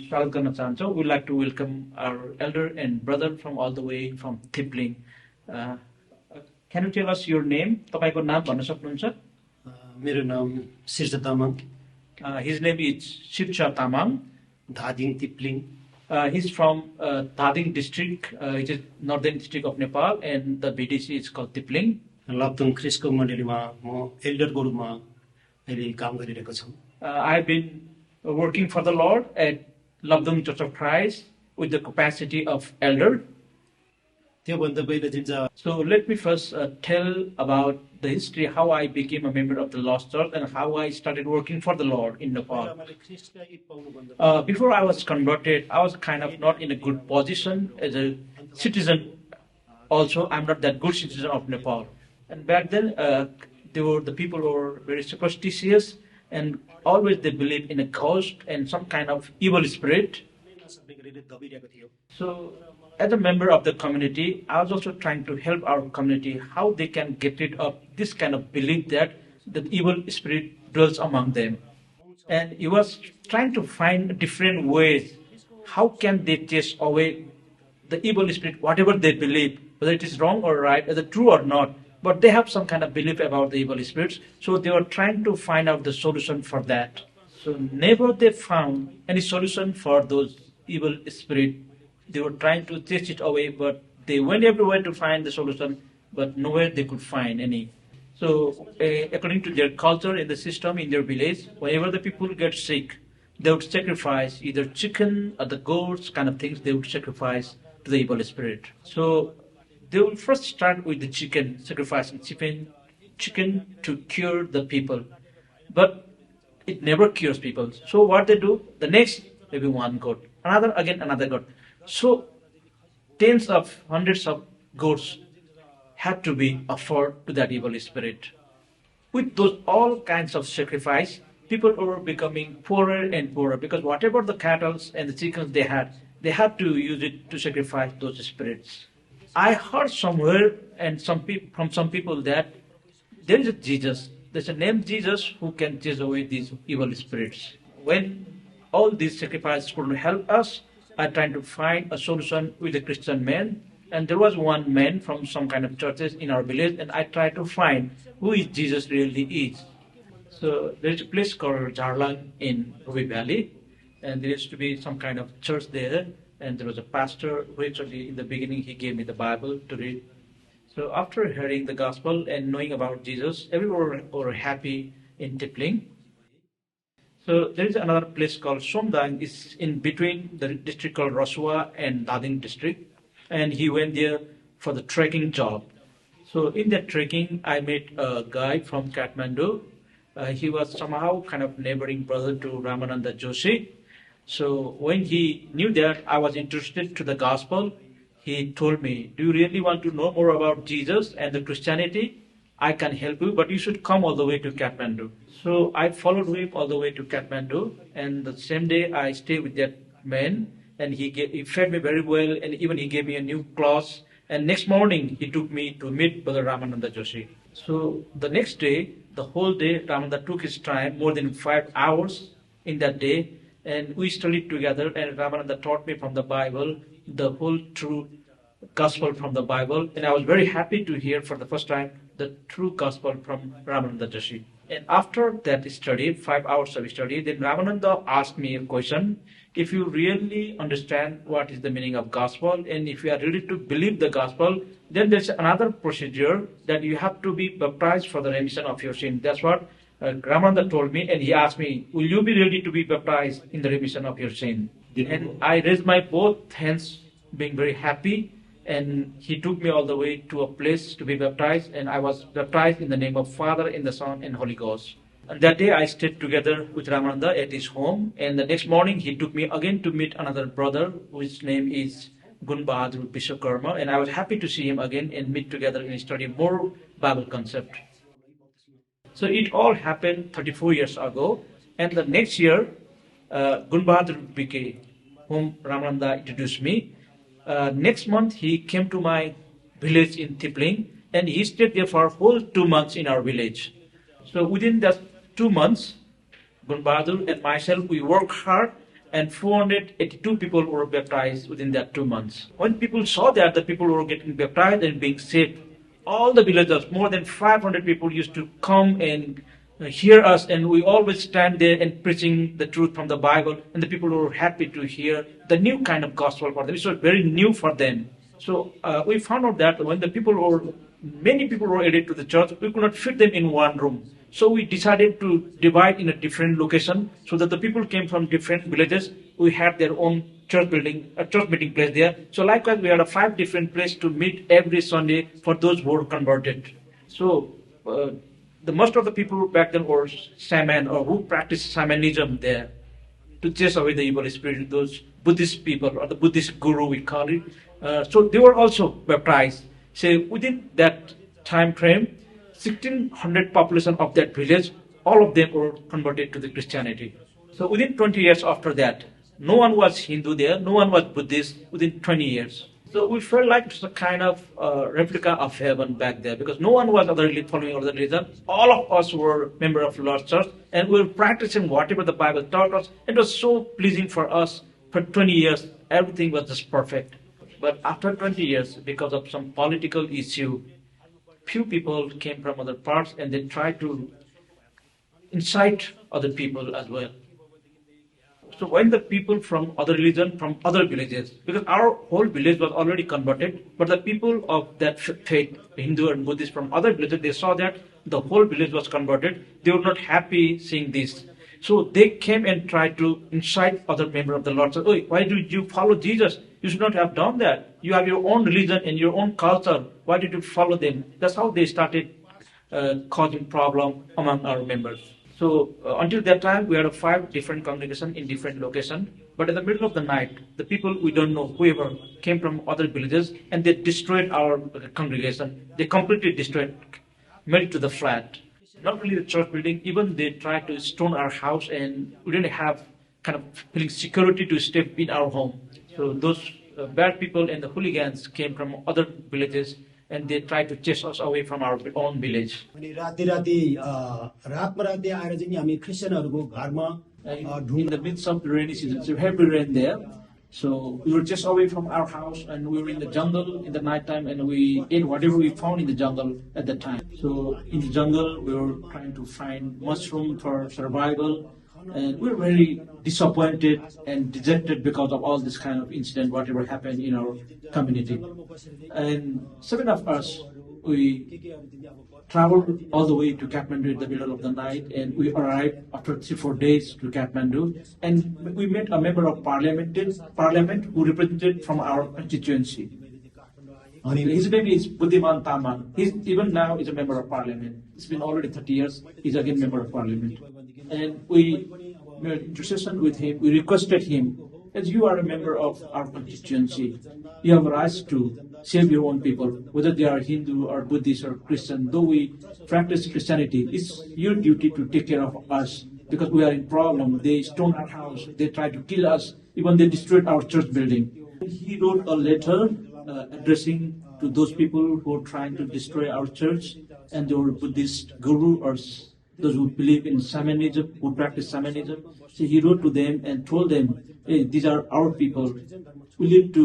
स्वागत गर्न चाहन्छौँ. We'd like to welcome our elder and brother from all the way from Tipling. Can you tell us your name? तपाईको नाम भन्न सक्नुहुन्छ? मेरो नाम Searcha Tamang. His name is Searcha Tamang. Dhading Tipling. He's from Dhading district, which is northern district of Nepal, and the BDC is called Tipling. लप्तुङ ख्रिस्टको मण्डलीमा म एल्डरको रूपमा अहिले काम गरिरहेको छु. I've been working for the Lord at Labdung Church of Christ with the capacity of elder. त्योभन्दा पहिले चाहिँ So let me first tell about the history, how I became a member of the Lost Church and how I started working for the Lord in Nepal. Before I was converted, I was kind of not in a good position as a citizen. Also, I'm not that good citizen of Nepal. And back then, the people were very superstitious, and always they believed in a ghost and some kind of evil spirit. So, as a member of the community, I was also trying to help our community how they can get rid of this kind of belief that the evil spirit dwells among them. And he was trying to find different ways how can they chase away the evil spirit, whatever they believe, whether it is wrong or right, whether true or not. But they have some kind of belief about the evil spirits, so they were trying to find out the solution for that. So never they found any solution for those evil spirits. They were trying to chase it away, but they went everywhere to find the solution, but nowhere they could find any. So according to their culture in the system in their village, whenever the people get sick, they would sacrifice either chicken or the goats kind of things. They would sacrifice to the evil spirit. So they will first start with the chicken, sacrificing chicken to cure the people. But it never cures people. So what they do, the next, maybe one goat, another goat. So tens of hundreds of goats had to be offered to that evil spirit. With those all kinds of sacrifice, people were becoming poorer and poorer because whatever the cattle and the chickens they had to use it to sacrifice those spirits. I heard somewhere and from some people that there is a Jesus. There's a name Jesus who can chase away these evil spirits. When all these sacrifices couldn't help us, I tried to find a solution with a Christian man. And there was one man from some kind of churches in our village, and I tried to find who is Jesus really is. So there's a place called Jarlang in Ruby Valley, and there used to be some kind of church there. And there was a pastor who actually, in the beginning, he gave me the Bible to read. So after hearing the gospel and knowing about Jesus, everyone were happy in Tipling. So there is another place called Somdang. It's in between the district called Rasua and Dhading district. And he went there for the trekking job. So in that trekking, I met a guy from Kathmandu. He was somehow kind of neighboring brother to Ramananda Joshi. So when he knew that I was interested to the gospel, he told me, do you really want to know more about Jesus and the Christianity? I can help you, but you should come all the way to Kathmandu. So I followed him all the way to Kathmandu, and the same day I stayed with that man, and he fed me very well, and even he gave me a new cloth. And next morning, he took me to meet Brother Ramananda Joshi. So the next day, the whole day, Ramananda took his time, more than 5 hours in that day, and we studied together, and Ramananda taught me from the Bible, the whole true gospel from the Bible. And I was very happy to hear for the first time the true gospel from Ramananda Joshi. And after that study, 5 hours of study, then Ramananda asked me a question. If you really understand what is the meaning of gospel, and if you are ready to believe the gospel, then there's another procedure that you have to be baptized for the remission of your sin. That's what Ramananda told me, and he asked me, will you be ready to be baptized in the remission of your sin? And I raised my both hands, being very happy, and he took me all the way to a place to be baptized, and I was baptized in the name of Father, in the Son, and Holy Ghost. And that day I stayed together with Ramananda at his home, and the next morning he took me again to meet another brother, whose name is Gunbahadur Bishwakarma, and I was happy to see him again and meet together and study more Bible concept. So it all happened 34 years ago, and the next year, Gunbahadur Bike, whom Ramananda introduced me, next month he came to my village in Tipling, and he stayed there for a whole 2 months in our village. So within that 2 months, Gunbahadur and myself, we worked hard and 482 people were baptized within that 2 months. When people saw that the people were getting baptized and being saved, all the villagers, more than 500 people, used to come and hear us, and we always stand there and preaching the truth from the Bible, and the people were happy to hear the new kind of gospel for them. It was very new for them. So we found out that when many people were added to the church, we could not fit them in one room. So we decided to divide in a different location so that the people came from different villages. We had their own church building, a church meeting place there. So likewise, we had 5 different places to meet every Sunday for those who were converted. So the most of the people back then were shaman, or who practiced shamanism there to chase away the evil spirit, those Buddhist people, or the Buddhist guru we call it. So they were also baptized. So within that time frame, 1600 population of that village, all of them were converted to the Christianity. So within 20 years after that, no one was Hindu there, no one was Buddhist within 20 years. So we felt like it was a kind of replica of heaven back there, because no one was following other religion. All of us were members of Lord's Church, and we were practicing whatever the Bible taught us. It was so pleasing for us. For 20 years, everything was just perfect. But after 20 years, because of some political issue, few people came from other parts, and they tried to incite other people as well. So when the people from other religion, from other villages, because our whole village was already converted, but the people of that faith, Hindu and Buddhist from other villages, they saw that the whole village was converted. They were not happy seeing this. So they came and tried to incite other members of the Lord. So, "Oi, why did you follow Jesus? You should not have done that. You have your own religion and your own culture. Why did you follow them?" That's how they started causing problem among our members. So until that time, we had 5 different congregations in different locations. But in the middle of the night, the people we don't know, whoever, came from other villages, and they destroyed our congregation. They completely destroyed, made it to the flat. Not only the church building, even they tried to stone our house, and we didn't have kind of feeling security to step in our home. So those bad people and the hooligans came from other villages, and they tried to chase us away from our own village. अनि राति राति रातमा राति आएर चाहिँ नि हामी क्रिस्चियनहरुको घरमा In the midst of the rainy season, so heavy rain there. So we were just away from our house, and we were in the jungle in the night time, and we ate whatever we found in the jungle at that time. So in the jungle, we were trying to find mushroom for survival, and we were very disappointed and dejected because of all this kind of incident, whatever happened in our community. And 7 of us, we traveled all the way to Kathmandu in the middle of the night, and we arrived after 3-4 days to Kathmandu, and we met a member of parliament who represented from our constituency. His name is Buddhiman Tamang. He's even now is a member of parliament. It's been already 30 years. He's again member of parliament. And we made intercession with him. We requested him, as you are a member of our constituency, you have a right to save your own people, whether they are Hindu or Buddhist or Christian. Though we practice Christianity, it's your duty to take care of us, because we are in problem. They stoned our house. They tried to kill us. Even they destroyed our church building. He wrote a letter addressing to those people who are trying to destroy our church, and they were Buddhist guru or those who believe in shamanism, who practice shamanism. So he wrote to them and told them, "Hey, these are our people. We live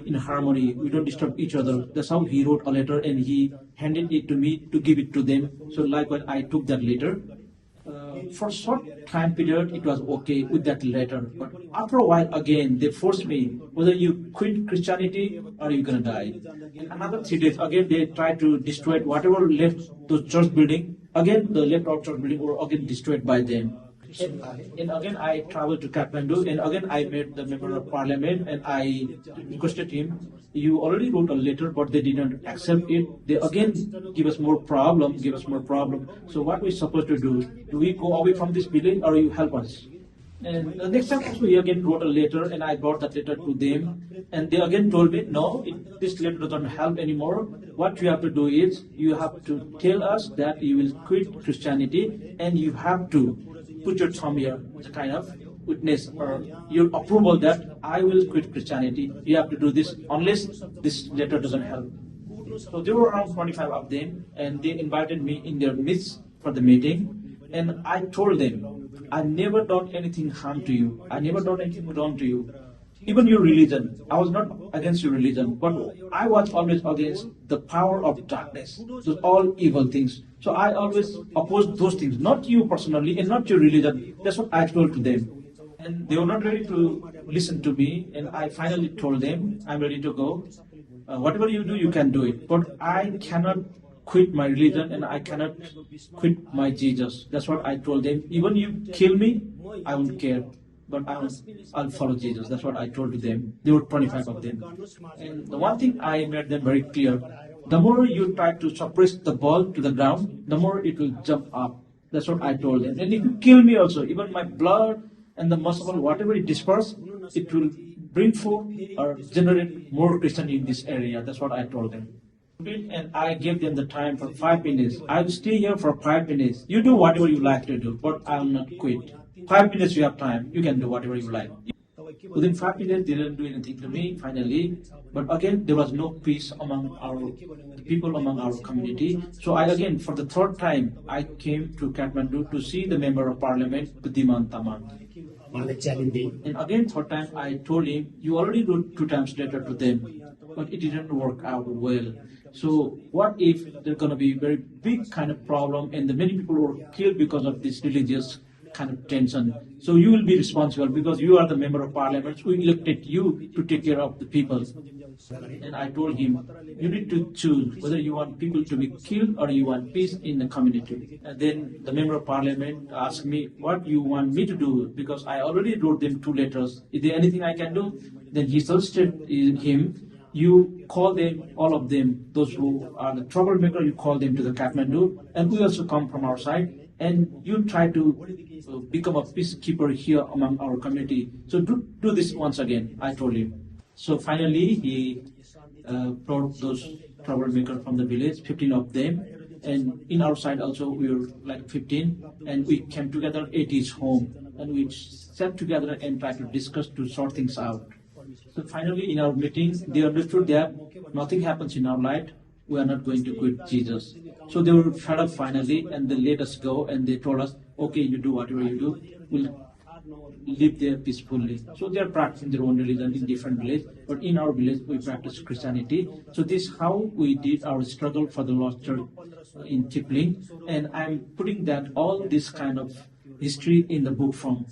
in harmony. We don't disturb each other." That's how he wrote a letter, and he handed it to me to give it to them. So likewise, I took that letter. For a short time period, it was okay with that letter. But after a while, again, they forced me, whether you quit Christianity or you're going to die. In another 3 days, again, they tried to destroy whatever left the church building. Again, the left out church building were again destroyed by them. And again, I traveled to Kathmandu, and again, I met the member of parliament, and I requested him, "You already wrote a letter, but they didn't accept it. They again give us more problem. So what we supposed to do? Do we go away from this building, or you help us?" And the next time also, he again wrote a letter, and I brought that letter to them, and they again told me, "No, this letter doesn't help anymore. What you have to do is, you have to tell us that you will quit Christianity, and you have to put your thumb here as a kind of witness or your approval that I will quit Christianity. You have to do this unless this letter doesn't help." So there were around 25 of them, and they invited me in their midst for the meeting. And I told them, I never done anything harm to you. I never done anything wrong to you. Even your religion, I was not against your religion, but I was always against the power of darkness, those all evil things. So I always opposed those things, not you personally and not your religion. That's what I told to them. And they were not ready to listen to me, and I finally told them, I'm ready to go. Whatever you do, you can do it. But I cannot quit my religion and I cannot quit my Jesus. That's what I told them. Even you kill me, I won't care. But I'll follow Jesus. That's what I told to them. There were 25 of them. And the one thing I made them very clear, the more you try to suppress the ball to the ground, the more it will jump up. That's what I told them. And if you kill me also, even my blood and the muscle, whatever it disperses, it will bring forth or generate more Christian in this area. That's what I told them. And I gave them the time for 5 minutes. I will stay here for 5 minutes. You do whatever you like to do, but I will not quit. 5 minutes you have time. You can do whatever you like. Within 5 minutes, they didn't do anything to me, finally. But again, there was no peace among the people among our community. So I again, for the third time, I came to Kathmandu to see the Member of Parliament, Searcha Tamang. And again, third time, I told him, you already wrote 2 times letter to them, but it didn't work out well. So what if there's going to be a very big kind of problem and the many people were killed because of this religious kind of tension? So you will be responsible because you are the Member of Parliament. We elected you to take care of the people. And I told him, you need to choose whether you want people to be killed or you want peace in the community. And then the Member of Parliament asked me, what you want me to do? Because I already wrote them 2 letters. Is there anything I can do? Then he suggested him, you call them, all of them, those who are the troublemaker, you call them to the Kathmandu, and we also come from our side, and you try to become a peacekeeper here among our community. So do this once again, I told him. So finally, he brought those troublemakers from the village, 15 of them, and in our side also we were like 15, and we came together at his home, and we sat together and tried to discuss to sort things out. So finally, in our meeting, they understood that nothing happens in our life. We are not going to quit Jesus. So they were fed up finally, and they let us go, and they told us, okay, you do whatever you do. We'll live there peacefully. So they are practicing their own religion in different villages, but in our village, we practice Christianity. So this is how we did our struggle for the lost church in Kipling, and I'm putting that all this kind of history in the book form.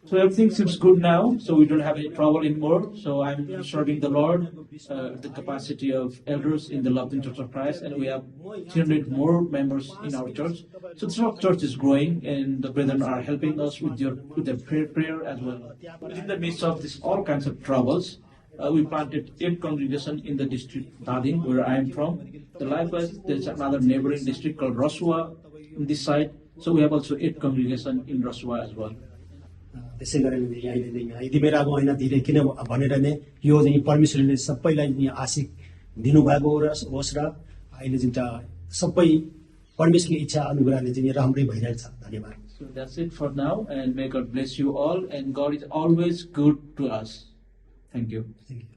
So everything seems good now, so we don't have any trouble anymore. So I'm serving the Lord, the capacity of elders in the Loving Church of Christ, and we have 300 more members in our church. So the church is growing, and the brethren are helping us with their prayer as well. In the midst of this all kinds of troubles, we planted 8 congregations in the district Dading, where I am from. Likewise, there's another neighboring district called Rasua in this side. So we have also 8 congregations in Rasua as well. त्यसै गरेर यहाँ यति बेला अब होइन धेरै किन भनेर नै यो चाहिँ परमेश्वरले सबैलाई नि आशिक दिनुभएको होस् र अहिले चाहिँ सबै परमेश्वरको इच्छा अनुग्रहले चाहिँ राम्रै भइरहेछ धन्यवाद. So that's it for now, and may God bless you all, and God is always good to us. Thank you. Thank you.